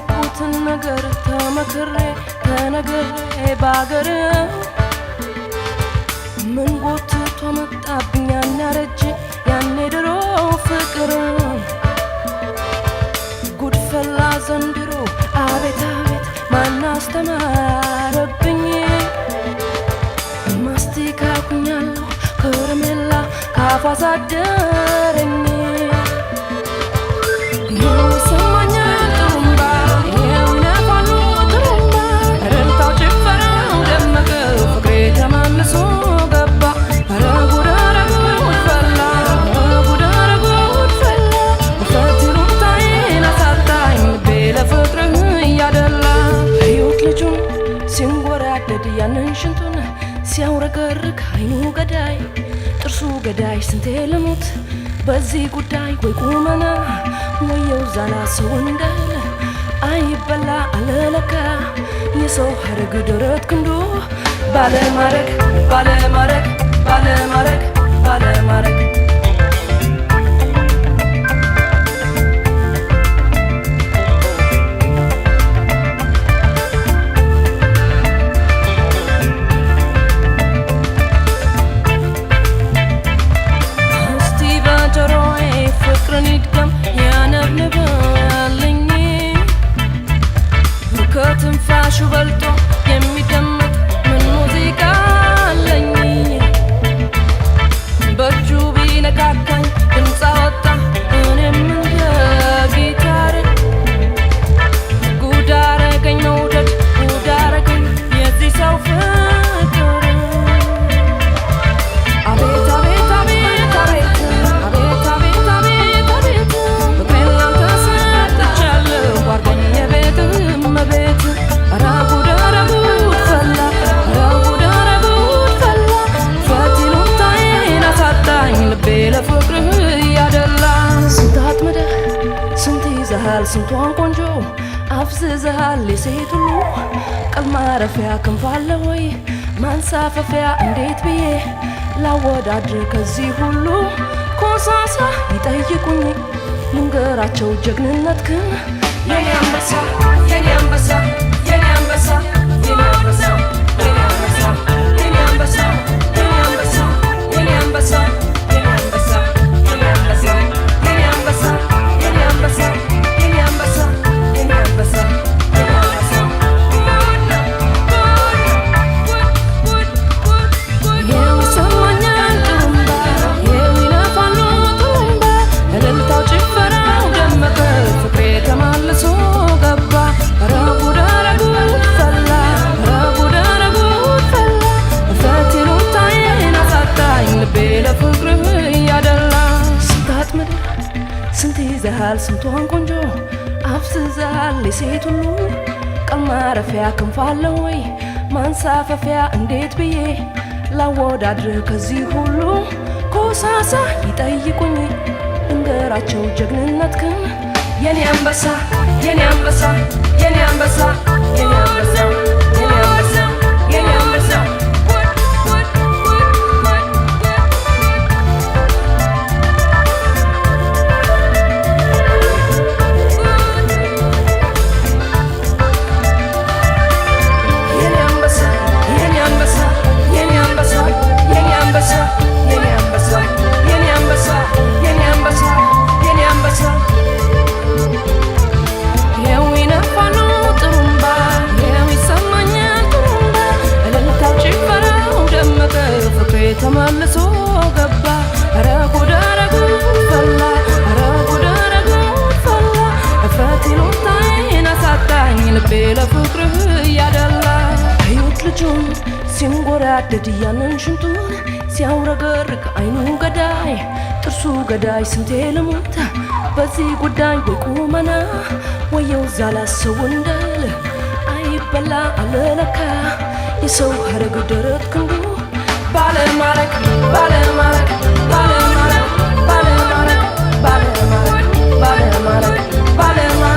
ያሰብኩትን ነገር ተመክሬ ተነግሬ ባገር ምን ጎትቶ መጣብኝ ያናረጅ ያኔ ድሮ ፍቅር ጉድፈላ ዘንድሮ አቤት አቤት ማን አስተማረብኝ ማስቲካ ኩኛለሁ ከረሜላ ካፏ ሳደረኝ ያንን ሽንቱን ሲያውረገርግ አይኑ ገዳይ ጥርሱ ገዳይ ስንቴ ልሙት በዚህ ጉዳይ ወይ ቁመና ወየው ዛላ ሰው እንዳለ አይበላ አለለካ የሰው ሀረግ ደረት ክንዱ ባለማረግ ባለማረግ ባለማረግ ባለማረግ ከትንፋሹ በልጦ የሚደመጥ ምን ሙዚቃ አለኝ በእጁ ቢነካካኝ ድምፅ አወጣ እኔም እንደ ጊታር ጉድ አረገኝ መውደድ ጉድ አረገኝ የዚህ ሰው ፍቅር አቤት አቤት አቤት አቤት አቤት አቤት አቤት አቤት ፍቅሬን ላንተ ሰጥቻለሁ አርገኝ የቤትህም መቤት ስንቷን ቆንጆ አፍዝዘሃል የሴት ሁሉ ቀል ማረፊያ ክንፋለ ወይ ማንሳፈፊያ እንዴት ብዬ ላወዳድር ከዚህ ሁሉ ኮሳሳ ይጠይቁኝ ልንገራቸው ጀግንነትክን የኔ አንበሳ የኔ አንበሳ የኔ አንበሳ የኔ አንበሳ የኔ አንበሳ የኔ አንበሳ የኔ አንበሳ የኔ አንበሳ የኔ አንበሳ የኔ አንበሳ የኔ አንበሳ የኔ አንበሳ ይዘሃል ስንቷን ቆንጆ አፍዝዘሃል የሴት ሁሉ ቀል ማረፊያ ክንፋለ ወይ ማንሳፈፊያ እንዴት ብዬ ላወዳድር ከዚህ ሁሉ ኮሳሳ ይጠይቁኝ ልንገራቸው ጀግንነትክን የኔ አንበሳ የኔ አንበሳ የኔ አንበሳ የኔ አንበሳ የኔ አንበሳ የኔ አንበሳ ተመልሶ ገባ ኧረ ጉድ ኧረ ጉድ ፈላ ኧረ ጉድ ኧረ ጉድ ፈላ እፍረት ይሉኝታዬን አሳጣኝ ልቤ ለፍቅርህ እያደላ አዩት ልጁን ሲንጎራደድ ያንን ሽንቱን ሲያውረገርግ አይኑ ገዳይ ጥርሱ ገዳይ ስንቴ ልሙት በዚህ ጉዳይ ወይ ቁመና ወየው ዛላ ሰው እንዳለ አይበላ አለለካ የሰው ሀረግ ደረት ክንዱ ባለማረግ ባለማረግ ባለማረግ ባለማረግ ባለማረግ ባለማረግ ባለማረግ